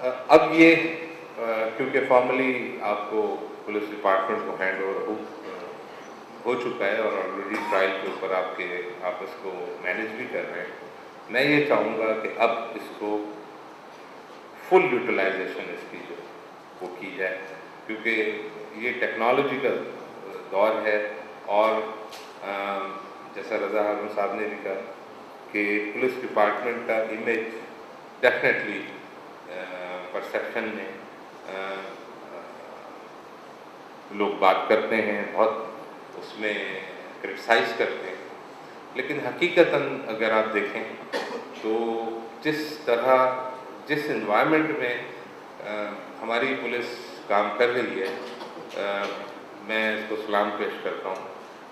اب یہ کیونکہ فارملی آپ کو پولیس ڈپارٹمنٹ کو ہینڈ اوور ہو چکا ہے اور آلریڈی ٹرائل کے اوپر آپ اس کو مینیج بھی کر رہے ہیں، میں یہ چاہوں گا کہ اب اس کو فل یوٹیلائزیشن اس کی جو وہ کی جائے، کیونکہ یہ ٹیکنالوجی کا دور ہے اور جیسا رضا ہارون صاحب نے بھی کہا کہ پولیس ڈپارٹمنٹ کا امیج ڈیفینیٹلی پرسیپشن میں لوگ بات کرتے ہیں، بہت اس میں کرٹیسائز کرتے ہیں، لیکن حقیقتاً اگر آپ دیکھیں تو جس انوائرمنٹ میں ہماری پولیس کام کر رہی ہے، میں اس کو سلام پیش کرتا ہوں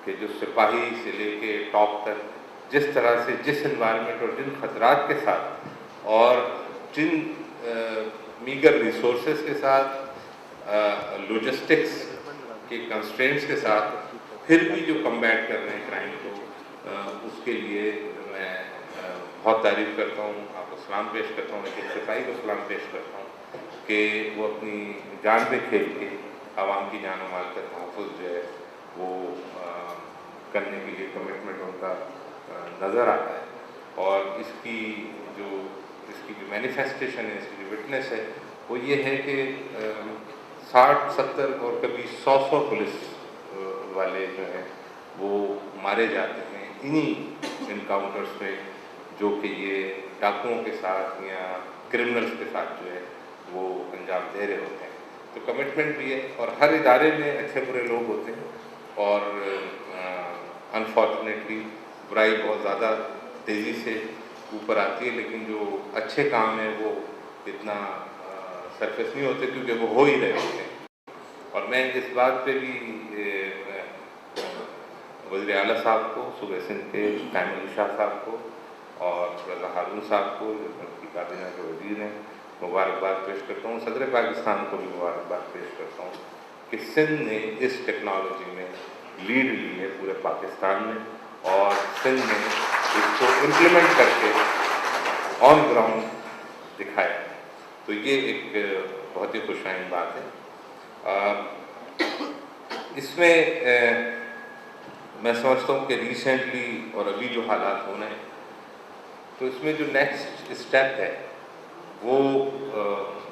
کہ جو سپاہی سے لے کے ٹاپ تک جس طرح سے جس انوائرمنٹ اور جن خطرات کے ساتھ اور جن میگر ریسورسز کے ساتھ، لوجسٹکس کے کنسٹرینٹس کے ساتھ پھر بھی جو کمبیٹ کر رہے ہیں کرائم کو، اس کے لیے میں بہت تعریف کرتا ہوں، آپ کو سلام پیش کرتا ہوں، لیکن سپاہی کو سلام پیش کرتا ہوں کہ وہ اپنی جان پہ کھیل کے عوام کی جان و مال کا تحفظ جو ہے وہ کرنے کے لیے کمٹمنٹ ان کا نظر آتا ہے، اور اس کی جو مینیفیسٹیشن ہے، اس کی جو وٹنس ہے وہ یہ ہے کہ 60-70 اور کبھی 100 پولیس والے جو ہیں وہ مارے جاتے ہیں انہی انکاؤنٹرز پہ، جو کہ یہ ڈاکوؤں کے ساتھ یا کرمنلز کے ساتھ جو ہے وہ انجام دے رہے ہوتے ہیں۔ تو کمٹمنٹ بھی ہے، اور ہر ادارے میں اچھے برے لوگ ہوتے ہیں، اور انفارچونیٹلی برائی بہت زیادہ تیزی سے اوپر آتی ہے، لیکن جو اچھے کام ہیں وہ اتنا سرفیس نہیں ہوتے کیونکہ وہ ہو ہی رہے ہوتے ہیں۔ اور میں اس بات پہ بھی وزیر اعلیٰ صاحب کو، صوبہ سندھ کے قائم علی شاہ صاحب کو اور رضا ہارون صاحب کو جو ان کی کابینہ کے وزیر ہیں مبارکباد پیش کرتا ہوں، صدر پاکستان کو بھی مبارکباد پیش کرتا ہوں کہ سندھ نے اس ٹیکنالوجی میں لیڈ لی ہے پورے پاکستان میں، اور سندھ نے اس کو امپلیمنٹ کر کے آن گراؤنڈ دکھایا۔ تو یہ ایک بہت ہی خوشائن بات ہے۔ اس میں میں سمجھتا ہوں کہ ریسنٹلی اور ابھی جو حالات ہونے ہیں تو اس میں جو نیکسٹ اسٹیپ ہے وہ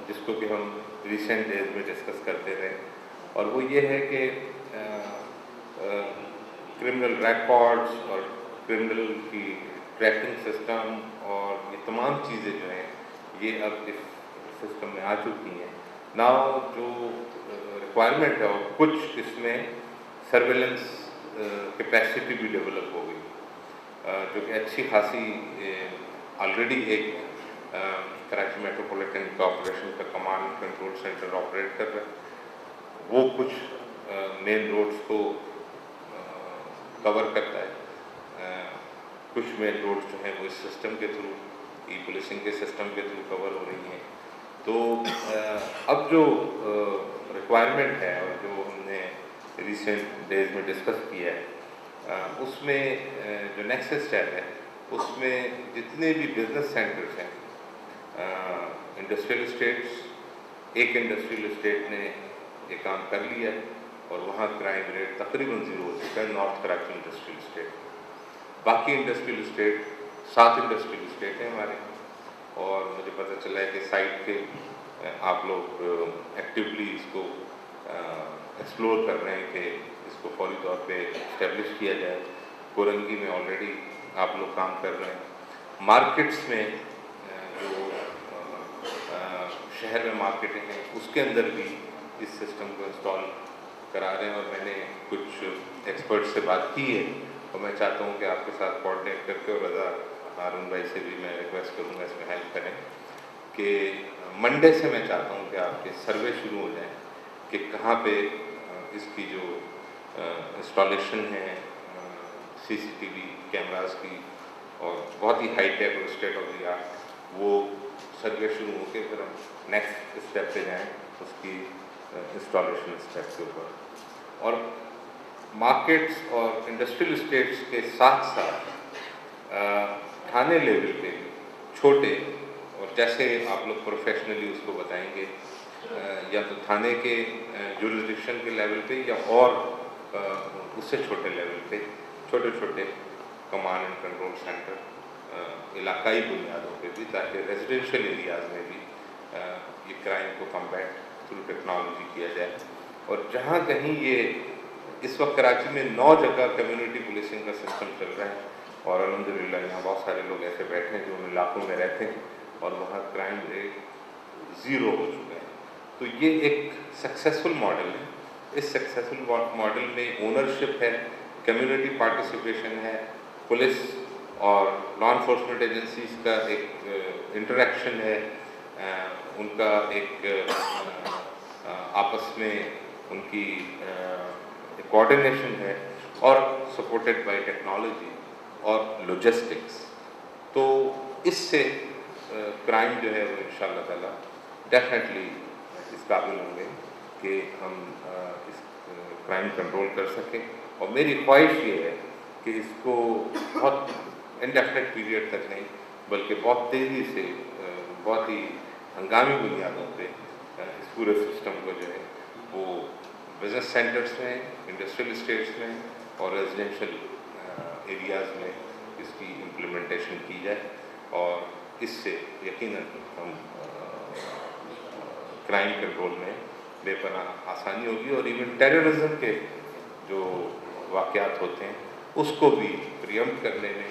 جس کو کہ ہم ریسنٹ ڈیز میں ڈسکس کرتے رہے، اور وہ یہ ہے کہ کرمنل ریکارڈز اور کرمنل کی ٹریکنگ سسٹم اور یہ تمام چیزیں جو ہیں یہ اب اس سسٹم میں آ چکی ہیں۔ ناؤ جو ریکوائرمنٹ ہے اور کچھ اس میں سرویلنس کیپیسٹی بھی ڈیولپ ہو گئی، جو کہ اچھی خاصی آلریڈی ایک کراچی میٹروپولیٹن کارپوریشن کا کمانڈ کنٹرول سینٹر آپریٹ کر رہا ہے، وہ کچھ مین روڈز کو کور کرتا ہے، کچھ مین روڈز جو ہیں وہ اس سسٹم کے تھرو، ای پولیسنگ کے سسٹم کے تھرو کور ہو رہی ہیں۔ تو اب جو ریکوائرمنٹ ہے اور جو ہم نے ریسنٹ ڈیز میں ڈسکس کیا ہے، اس میں جو نیکسٹ اسٹیپ ہے اس میں جتنے بھی بزنس سینٹرز ہیں، انڈسٹریل اسٹیٹس، ایک انڈسٹریل اسٹیٹ نے یہ کام کر لیا ہے اور وہاں کرائم ریٹ تقریباً زیرو ہو چکا ہے، نارتھ کراچی انڈسٹریل اسٹیٹ۔ باقی انڈسٹریل اسٹیٹ 7 انڈسٹریل اسٹیٹ ہیں ہمارے، اور مجھے پتہ چلا ہے کہ سائٹ کے آپ لوگ ایکٹیولی اس کو ایکسپلور کر رہے ہیں کہ اس کو فوری طور پہ اسٹیبلش کیا جائے۔ کورنگی میں آلریڈی آپ لوگ کام کر رہے ہیں، مارکیٹس میں جو شہر میں مارکیٹیں ہیں اس کے اندر بھی اس سسٹم کو انسٹال کرا رہے ہیں، اور میں نے کچھ ایکسپرٹ سے بات کی ہے، اور میں چاہتا ہوں کہ آپ کے ساتھ کوآرڈینیٹ کر کے، اور رضا ہارون بھائی سے بھی میں ریکویسٹ کروں گا اس میں ہیلپ کریں کہ منڈے سے میں چاہتا ہوں کہ آپ کے سروے شروع ہو جائیں کہ کہاں پہ اس کی جو انسٹالیشن ہے سی سی ٹی وی کیمراز کی، اور بہت ہی ہائی ٹیک اور اسٹیٹ آف دی آرٹ، وہ سروے شروع ہو کے پھر ہم نیکسٹ اسٹیپ پہ جائیں اس کی انسٹالیشن اسٹیپ کے اوپر۔ اور مارکیٹس اور انڈسٹریل اسٹیٹس کے ساتھ ساتھ تھانے لیول پہ بھی چھوٹے اور जैसे आप लोग प्रोफेशनली उसको बताएंगे, या तो थाने के जुरिसडिक्शन के लेवल पे या और उससे छोटे लेवल पे छोटे छोटे कमांड एंड कंट्रोल सेंटर इलाकाई बुनियादों पे भी, ताकि रेजिडेंशियल एरियाज़ में भी ये क्राइम को कम्बैट थ्रू टेक्नोलॉजी किया जाए। और जहाँ कहीं ये इस वक्त कराची में 9 जगह कम्युनिटी पुलिसिंग का सिस्टम चल रहा है, और अल्हम्दुलिल्लाह यहाँ बहुत सारे लोग ऐसे बैठे हैं जो उन इलाकों में रहते हैं और वहाँ क्राइम रेट 0 हो चुका है। तो ये एक सक्सेसफुल मॉडल है। इस सक्सेसफुल मॉडल में ओनरशिप है, कम्युनिटी पार्टिसिपेशन है, पुलिस और लॉ इन्फोर्समेंट एजेंसीज का एक इंटरेक्शन है, उनका एक आपस में उनकी कोऑर्डिनेशन है, और सपोर्टेड बाय टेक्नोलॉजी और लॉजिस्टिक्स। तो इससे क्राइम जो है वो इंशाअल्लाह ताला डेफिनेटली इस काबिल होंगे कि हम इस क्राइम कंट्रोल कर सकें। और मेरी ख्वाहिश ये है कि इसको बहुत इंडेफिनिट पीरियड तक नहीं, बल्कि बहुत तेज़ी से बहुत ही हंगामी बुनियादों पे इस पूरे सिस्टम को जो है वो बिजनेस सेंटर्स में, इंडस्ट्रियल स्टेट्स में और रेजिडेंशियल एरियाज़ में इसकी इम्प्लीमेंटेशन की जाए, और इससे यकीनन हम क्राइम कंट्रोल में बेपनाह आसानी होगी। और इवन टेररिज्म के जो वाक़यात होते हैं उसको भी प्रियम्प्ट करने में,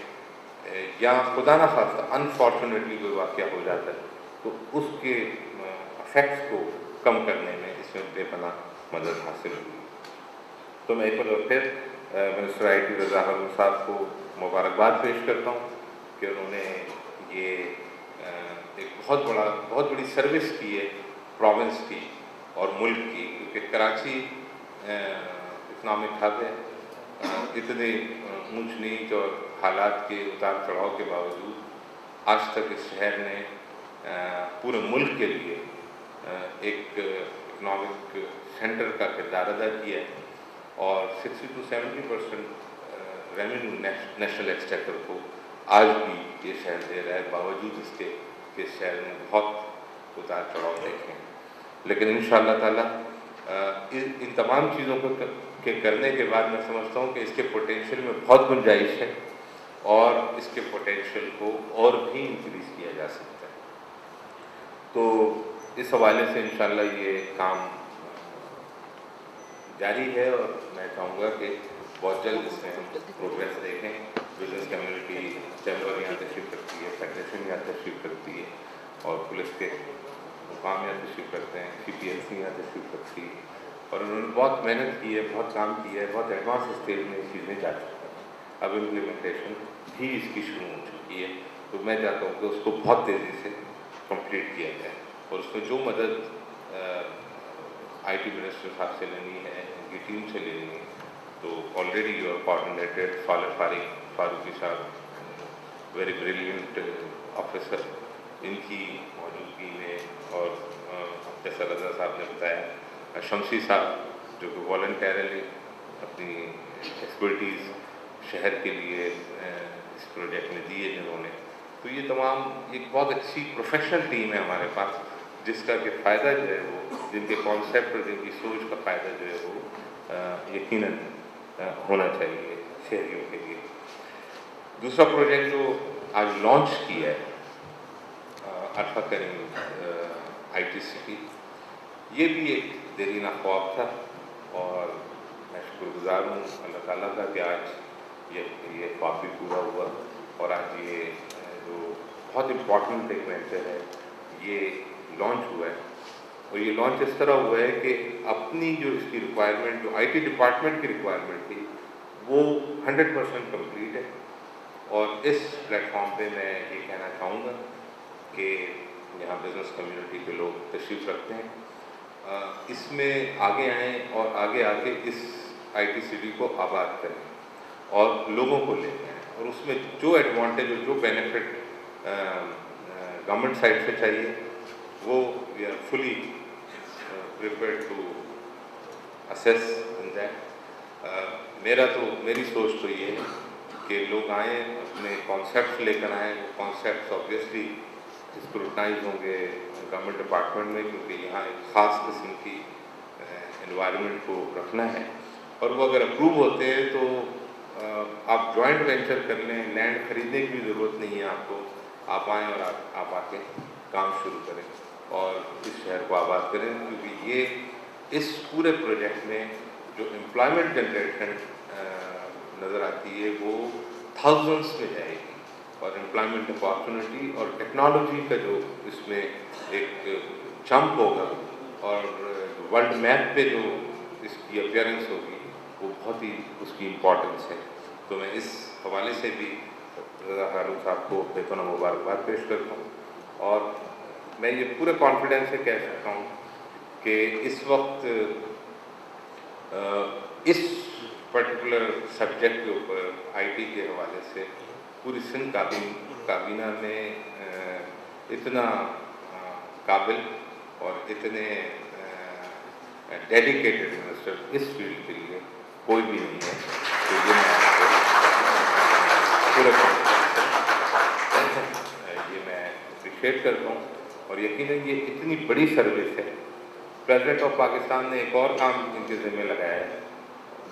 या खुदा न खास्ता अनफॉर्चुनेटली कोई वाक़या हो जाता है तो उसके इफ़ेक्ट्स को कम करने में इसमें बेपनाह मदद हासिल होगी। तो मैं एक बार फिर मिनिस्टर IT रज़ा हारून साहब को मुबारकबाद पेश करता हूँ कि उन्होंने ये एक बहुत बड़ी सर्विस की है प्रोविंस की और मुल्क की, क्योंकि कराची इकनॉमिक हब है। इतने ऊंच नीच और हालात के उतार चढ़ाव के बावजूद आज तक इस शहर ने पूरे मुल्क के लिए एक इकनॉमिक सेंटर का किरदार अदा किया है, और 60 to 70% रेवेन्यू नेशनल एक्सचेकर को आज भी ये शहर दे रहा है, बावजूद इसके कि शहर में बहुत उतार चढ़ाव देखे हैं। लेकिन इंशाअल्लाह ताला इन तमाम चीज़ों को के करने के बाद मैं समझता हूँ कि इसके पोटेंशियल में बहुत गुंजाइश है, और इसके पोटेंशियल को और भी इंक्रीज़ किया जा सकता है। तो इस हवाले से इंशाअल्लाह ये काम जारी है, और मैं चाहूँगा कि बहुत जल्द इसमें हम प्रोग्रेस देखें। बिजनेस कम्युनिटी चैम्बर यहाँ तशरीफ़ रखती है, फेडरेशन यहाँ तशरीफ़ रखती है, और पुलिस के मुकाम यहाँ तशरीफ़ रखते हैं, CPLC यहाँ तशरीफ़ रखती है, और उन्होंने बहुत मेहनत की है, बहुत काम किया है, बहुत एडवांस स्टेज में ये चीज़ें जा चुकी हैं। अब इम्प्लीमेंटेशन भी इसकी शुरू हो चुकी है, तो मैं चाहता हूँ कि उसको बहुत तेज़ी से कंप्लीट किया जाए, और उसमें जो मदद IT मिनिस्टर साहब से लेनी है, उनकी टीम से लेनी है, तो already you are coordinated. Salih Farooqui साहब, वेरी ब्रिलियंट ऑफिसर, इनकी मौजूदगी में, और जैसा रज़ा साहब ने बताया, शमसी साहब जो कि वॉलंटियरली अपनी एक्सपर्टीज़ शहर के लिए इस प्रोजेक्ट में दी है जिन्होंने, तो ये तमाम एक बहुत अच्छी प्रोफेशनल टीम है हमारे पास, जिसका कि फ़ायदा जो है वो, जिनके कॉन्सेप्ट और जिनकी सोच का फ़ायदा जो है वो यकीनन होना चाहिए शहरियों के लिए। दूसरा प्रोजेक्ट जो आज लॉन्च किया है अरफा करीम IT सिटी, ये भी एक देरीना ख्वाब था, और मैं शुक्रगुज़ार हूँ अल्लाह ताला का कि आज ये ख्वाब भी पूरा हुआ, और आज ये जो बहुत इम्पॉर्टेंट एक वेंचर है ये लॉन्च हुआ है। और ये लॉन्च इस तरह हुआ है कि अपनी जो इसकी रिक्वायरमेंट, जो IT डिपार्टमेंट की रिक्वायरमेंट थी, वो 100% कंप्लीट है। और इस प्लेटफॉर्म पे मैं ये कहना चाहूँगा कि यहाँ बिज़नेस कम्युनिटी के लोग तशरीफ़ रखते हैं, इसमें आगे आएँ और आगे आके इस IT सिटी को आबाद करें और लोगों को लेके आएँ, और उसमें जो एडवांटेज और जो बेनिफिट गवर्नमेंट साइड से चाहिए वो we are fully prepared to assess in that. मेरी सोच तो ये है कि लोग आएँ, अपने कॉन्सेप्ट्स लेकर आएँ। वो कॉन्सेप्ट्स ऑब्वियसली स्क्रूटनाइज होंगे गवर्नमेंट डिपार्टमेंट में, क्योंकि यहाँ एक ख़ास किस्म की एनवायरनमेंट को रखना है। और वो अगर अप्रूव होते हैं तो आप जॉइंट वेंचर कर लें, लैंड खरीदने की भी ज़रूरत नहीं है आपको, आप आएँ और आप आके काम शुरू करें और इस शहर को आबाद करें, क्योंकि ये इस पूरे प्रोजेक्ट में जो एम्प्लॉयमेंट जनरेशन नज़र आती है वो थाउजेंड्स में जाएगी, और एम्प्लॉयमेंट अपॉर्चुनिटी और टेक्नोलॉजी का जो इसमें एक जंप होगा और वर्ल्ड मैप पे जो इसकी अपीयरेंस होगी वो बहुत ही उसकी इम्पोर्टेंस है। तो मैं इस हवाले से भी रज़ा हारून साहब को बेपनाह मुबारकबाद पेश करता हूँ, और मैं ये पूरे कॉन्फिडेंस से कह सकता हूँ कि इस वक्त इस पर्टिकुलर सब्जेक्ट के ऊपर आईटी के हवाले से पूरी सिंध काबीना में इतना काबिल और इतने डेडिकेटेड मिनिस्टर इस फील्ड के लिए कोई भी नहीं है। तो ये मैं पूरे ये मैं अप्रिशिएट करता हूँ, और यकीनन ये इतनी बड़ी सर्विस है। प्रेसिडेंट ऑफ पाकिस्तान ने एक और काम इनके ज़िम्मे लगाया है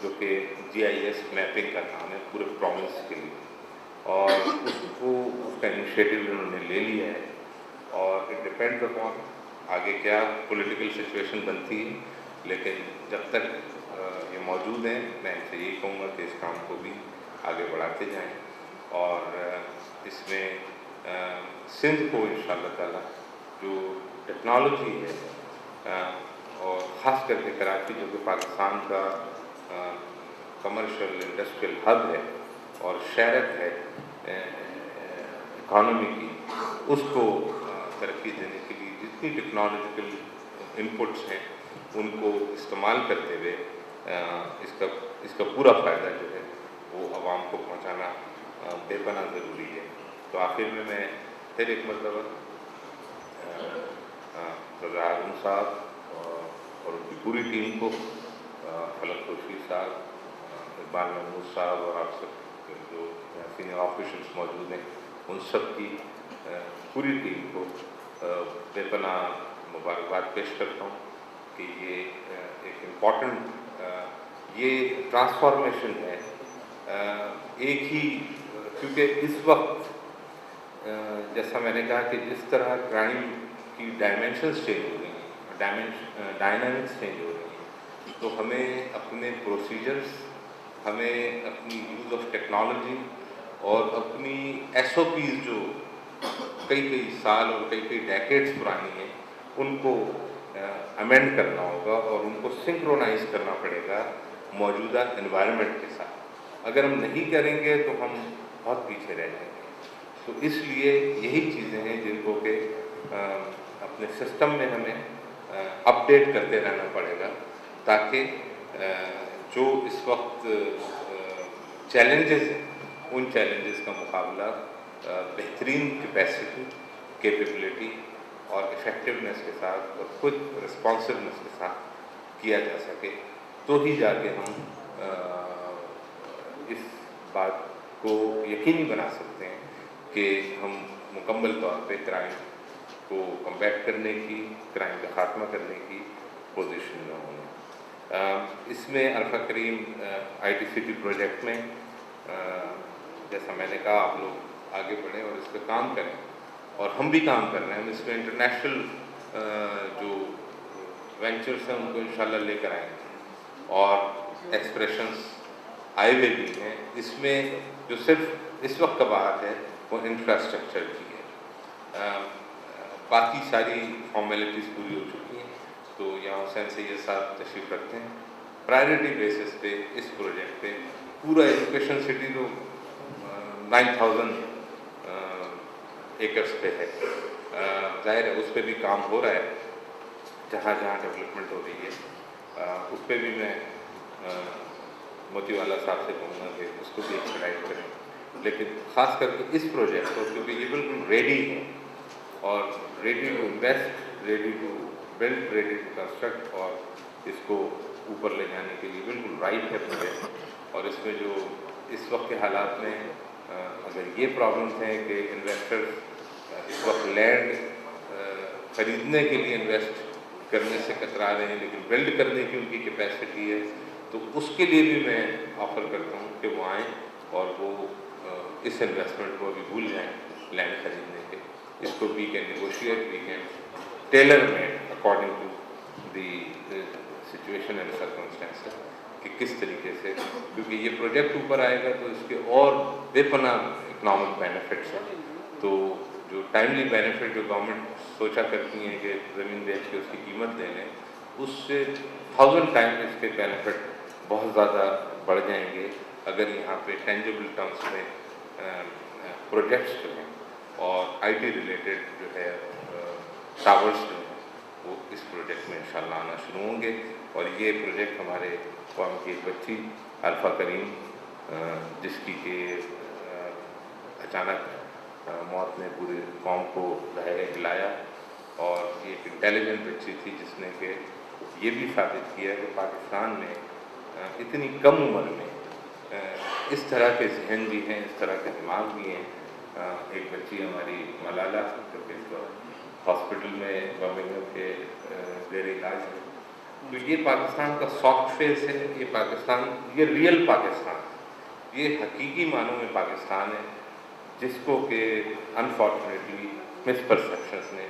जो कि GIS मैपिंग का काम है पूरे प्रोविंस के लिए, और उसका इनिशिएटिव उन्होंने ले लिया है, और इट डिपेंड्स अपॉन आगे क्या पॉलिटिकल सिचुएशन बनती है, लेकिन जब तक ये मौजूद हैं मैं इनसे यही कहूँगा कि इस काम को भी आगे बढ़ाते जाएं, और इसमें सिंध को इंशाअल्लाह ताला जो टेक्नोलॉजी है और ख़ास करके कराची जो कि पाकिस्तान का कमर्शियल इंडस्ट्रियल हब है और शहरत है इकॉनमी की, उसको तरक्की देने के लिए जितनी टेक्नोलॉजिकल इनपुट्स हैं उनको इस्तेमाल करते हुए इसका पूरा फ़ायदा जो है वो आवाम को पहुंचाना बेपनाह ज़रूरी है। तो आखिर में मैं फिर एक मरतबा रज़ा हारून साहब और उनकी पूरी टीम को, फलक खुर्शीद साहब, इकबाल महमूद साहब और आप सब जो सीनियर ऑफिशल्स मौजूद हैं उन सब की पूरी टीम को बेपनाह मुबारकबाद पेश करता हूँ कि ये एक इम्पॉर्टेंट ये ट्रांसफॉर्मेशन है एक ही, क्योंकि इस वक्त जैसा मैंने कहा कि जिस तरह क्राइम की डायमेंशंस चेंज हो रही हैं, डायनामिक्स चेंज हो रही हैं, तो हमें अपने प्रोसीजर्स, हमें अपनी यूज़ ऑफ टेक्नोलॉजी और अपनी SOPs जो कई साल और कई डेकेड्स पुरानी हैं उनको अमेंड करना होगा और उनको सिंक्रोनाइज करना पड़ेगा मौजूदा एनवायरनमेंट के साथ। अगर हम नहीं करेंगे तो हम बहुत पीछे रह जाएंगे। तो इसलिए यही चीज़ें हैं जिनको कि अपने सिस्टम में हमें अपडेट करते रहना पड़ेगा, ताकि जो इस वक्त चैलेंजेस हैं उन चैलेंजेस का मुकाबला बेहतरीन कैपेसिटी, कैपेबिलिटी और इफ़ेक्टिवनेस के साथ और खुद रिस्पॉन्सिवनेस के साथ किया जा सके, तो ही जाके हम इस बात को यकीनी बना सकते हैं कि हम मुकम्मल तौर पे क्राइम को कम्बैट करने की, क्राइम का ख़ात्मा करने की पोजीशन में होंगे। इसमें alpha Karim IT city project में जैसा मैंने कहा आप लोग आगे बढ़ें और इस पर काम करें, और हम भी काम कर रहे हैं। हम इसमें इंटरनेशनल जो वेंचर्स हैं उनको इंशाल्लाह लेकर आएंगे, और एक्सप्रेशंस आए हुए भी हैं। इसमें जो सिर्फ इस वक्त का बात है वो इंफ्रास्ट्रक्चर की है, बाकी सारी फॉर्मेलिटीज़ पूरी हो चुकी हैं। तो यहाँ हुसैन सैयद साहब तशरीफ़ रखते हैं। प्रायोरिटी बेसिस पे इस प्रोजेक्ट पे पूरा एजुकेशन सिटी तो 9000 एकर्स पे है, ज़ाहिर है उस पर भी काम हो रहा है, जहाँ डेवलपमेंट हो रही है उस पर भी मैं मोतीवाला साहब से कहूँगा कि उसको भी एक्सप्लाइन करें। लेकिन ख़ास करके इस प्रोजेक्ट को, क्योंकि ये बिल्कुल रेडी है और ready to invest, ready to build, ready to construct, और इसको ऊपर ले जाने के लिए बिल्कुल राइट है प्रोजेक्ट। और इसमें जो इस वक्त के हालात में अगर ये प्रॉब्लम्स हैं कि इन्वेस्टर्स इस वक्त لینڈ خریدنے کے لیے انویسٹ کرنے سے کترا رہے ہیں لیکن بلڈ کرنے کی ان کی کیپیسٹی ہے، تو اس کے لیے بھی میں آفر کرتا ہوں کہ وہ آئیں اور وہ اس انویسٹمنٹ کو ابھی بھول جائیں لینڈ خریدنے کے. اس کو we can negotiate, we can tailor made according to the situation and circumstances, کہ کس طریقے سے، کیونکہ یہ پروجیکٹ اوپر آئے گا تو اس کے اور بے پناہ اکنامک بینیفٹس ہیں. تو جو ٹائملی بینیفٹ جو گورنمنٹ سوچا کرتی ہیں کہ زمین بیچ کے اس کی قیمت دے لیں، اس سے 1000 ٹائم اس کے بینیفٹ بہت زیادہ بڑھ جائیں گے اگر یہاں پہ ٹینجیبل ٹرمس میں پروجیکٹس جو ہیں اور آئی ٹی ریلیٹڈ جو ہے ٹاورس جو ہیں وہ اس پروجیکٹ میں انشاءاللہ آنا شروع ہوں گے. اور یہ پروجیکٹ ہمارے قوم کی ایک بچی عارفہ کریم، جس کی کہ اچانک موت نے پوری قوم کو ظاہر ہلایا، اور یہ ایک انٹیلیجنٹ بچی تھی جس نے کہ یہ بھی ثابت کیا کہ پاکستان میں اتنی کم عمر میں اس طرح کے ذہن بھی ہیں، اس طرح کے دماغ بھی ہیں. ایک بچی ہماری ملالہ جو کہ ہاسپٹل میں برمنگھم کے زیر علاج ہے. تو یہ پاکستان کا سافٹ فیس ہے، یہ پاکستان، یہ ریئل پاکستان، یہ حقیقی معنوں میں پاکستان ہے، جس کو کہ انفارچونیٹلی مس پرسیپشنس نے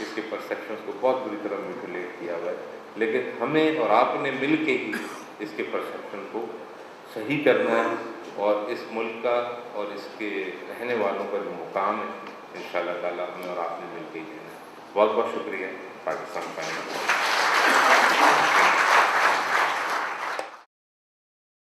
اس کے پرسیپشنس کو بہت بری طرح مینیپولیٹ کیا ہوا ہے. لیکن ہمیں اور آپ نے مل کے ہی اس کے پرسیپشن کو صحیح کرنا ہے، اور اس ملک کا اور اس کے رہنے والوں کا جو مقام ہے انشاءاللہ تعالیٰ ہمیں اور آپ نے مل کے ہی دینا ہے. بہت بہت شکریہ. پاکستان کا